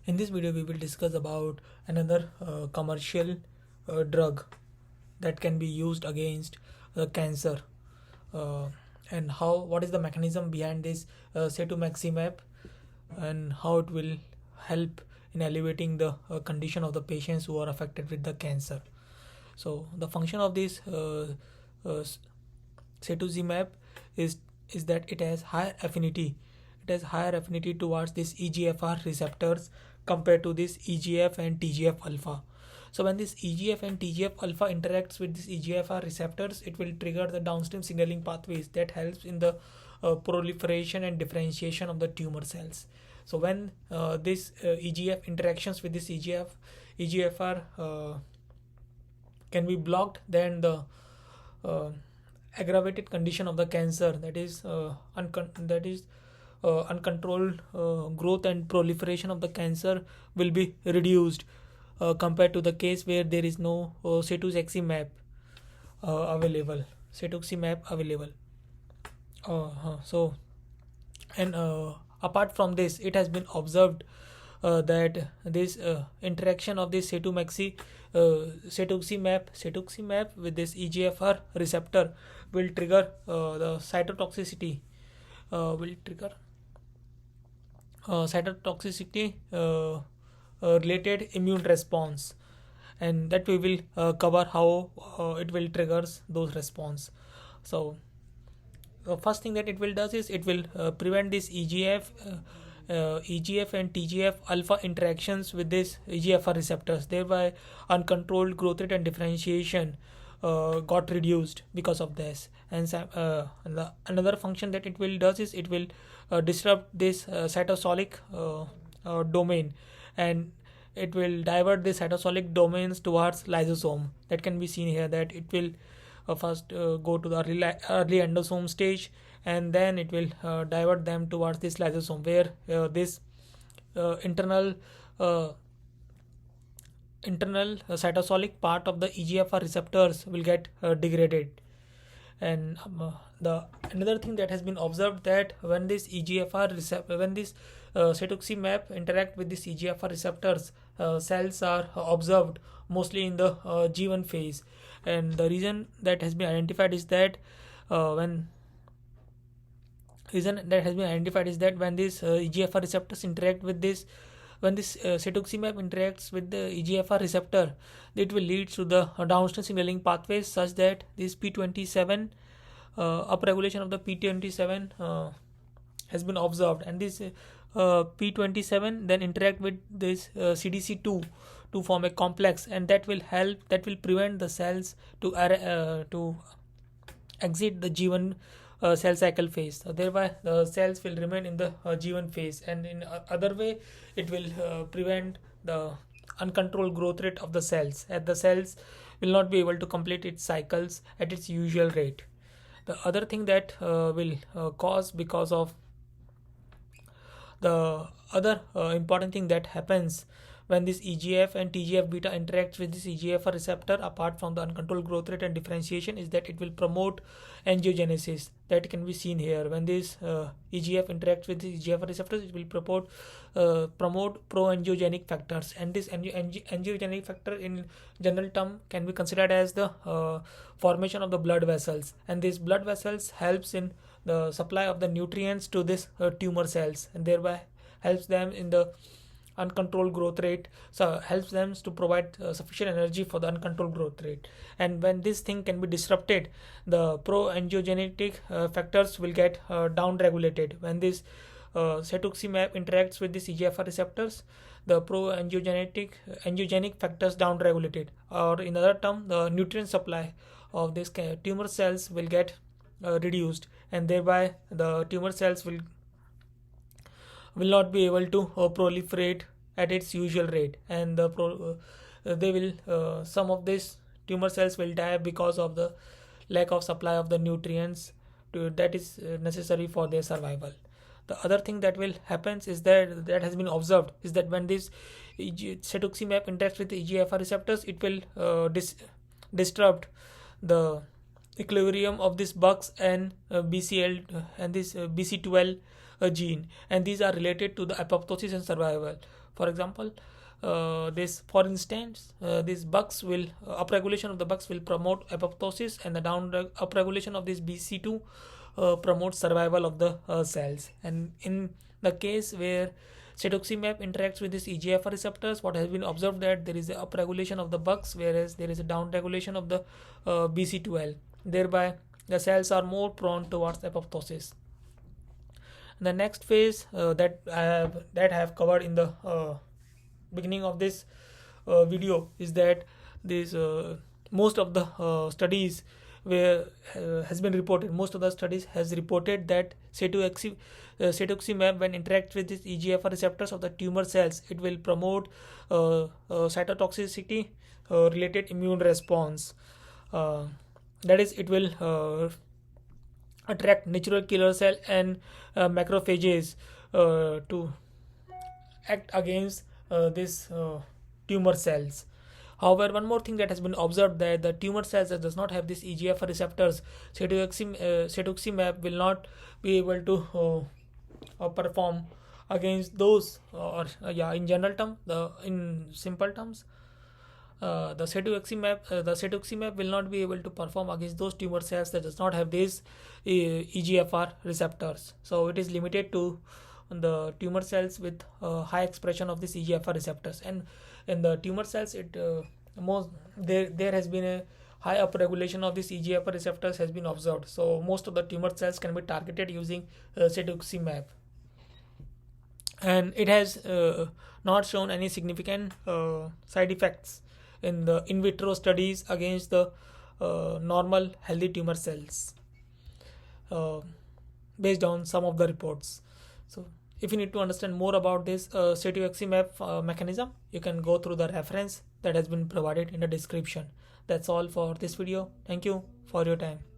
In this video, we will discuss about another commercial drug that can be used against cancer, uh, and what is the mechanism behind this cetuximab, and how it will help in elevating the condition of the patients who are affected with the cancer. So the function of this uh, cetuximab is is that it has higher affinity. It has higher affinity towards this EGFR receptors compared to this EGF and TGF alpha. So when this EGF and TGF alpha interacts with this EGFR receptors, it will trigger the downstream signaling pathways that helps in the proliferation and differentiation of the tumor cells. So when this EGF interactions with this EGFR can be blocked, then the uh, aggravated condition of the cancer, that is uncontrolled growth and proliferation of the cancer, will be reduced compared to the case where there is no available cetuximab available. So and apart from this, it has been observed that this interaction of this cetuximab with this EGFR receptor will trigger the cytotoxicity will trigger cytotoxicity related immune response, and that we will cover how it will triggers those response. So the first thing that it will does is it will prevent this EGF and TGF alpha interactions with this EGFR receptors, thereby uncontrolled growth rate and differentiation got reduced because of this. And another function that it will does is it will disrupt this cytosolic domain, and it will divert the cytosolic domains towards lysosome. That can be seen here, that it will first go to the early endosome stage, and then it will divert them towards this lysosome, where this internal cytosolic part of the EGFR receptors will get degraded. And the another thing that has been observed, that when this cetuximab interact with this EGFR receptors, cells are observed mostly in the G1 phase. And the reason that has been identified is that when these EGFR receptors interact with this when this cetuximab interacts with the EGFR receptor, it will lead to the downstream signaling pathways, such that this P27 upregulation of the P27 has been observed, and this P27 then interact with this CDC2 to form a complex, and that will prevent the cells to exit the G1 cell cycle phase. Thereby, the cells will remain in the G1 phase, and in other way, it will prevent the uncontrolled growth rate of the cells, as the cells will not be able to complete its cycles at its usual rate. The other thing that will cause, because of the other important thing that happens when this EGF and TGF beta interacts with this EGFR receptor, apart from the uncontrolled growth rate and differentiation, is that it will promote angiogenesis. That can be seen here. When this EGF interacts with the EGFR receptors, it will promote pro-angiogenic factors, and this angiogenic factor in general term can be considered as the formation of the blood vessels, and these blood vessels helps in the supply of the nutrients to this tumor cells, and thereby helps them in the uncontrolled growth rate, so helps them to provide sufficient energy for the uncontrolled growth rate. And when this thing can be disrupted, the pro-angiogenic factors will get down regulated. When this cetuximab interacts with the EGFR receptors, the angiogenic factors down regulated, or in other term, the nutrient supply of this tumor cells will get reduced, and thereby the tumor cells will not be able to proliferate at its usual rate, and some of these tumor cells will die because of the lack of supply of the nutrients that is necessary for their survival. The other thing that will happens is that has been observed is that when this cetuximab interacts with the EGFR receptors, it will disrupt the equilibrium of this BUX and BCL and this BC12 gene, and these are related to the apoptosis and survival. For example, for instance, these bugs will upregulation of the bugs will promote apoptosis, and the upregulation of this BC2 promotes survival of the cells. And in the case where cetuximab interacts with this EGFR receptors, what has been observed that there is a upregulation of the bugs, whereas there is a downregulation of the BC12. Thereby, the cells are more prone towards apoptosis. The next phase that I have covered in the beginning of this video is that this most of the studies where has been reported, most of the studies has reported that cetuximab when interacts with these EGFR receptors of the tumor cells, it will promote cytotoxicity related immune response. That is, it will attract natural killer cell and macrophages to act against these tumor cells. However, one more thing that has been observed, that the tumor cells that does not have these EGFR receptors, cetuximab will not be able to perform against those. In general term, in simple terms, the cetuximab will not be able to perform against those tumor cells that does not have these EGFR receptors. So it is limited to the tumor cells with high expression of these EGFR receptors. And in the tumor cells, there has been a high upregulation of these EGFR receptors has been observed. So most of the tumor cells can be targeted using cetuximab, and it has not shown any significant side effects in the in vitro studies against the normal healthy tumor cells, based on some of the reports. So if you need to understand more about this cetuximab mechanism, you can go through the reference that has been provided in the description. That's all for this video. Thank you for your time.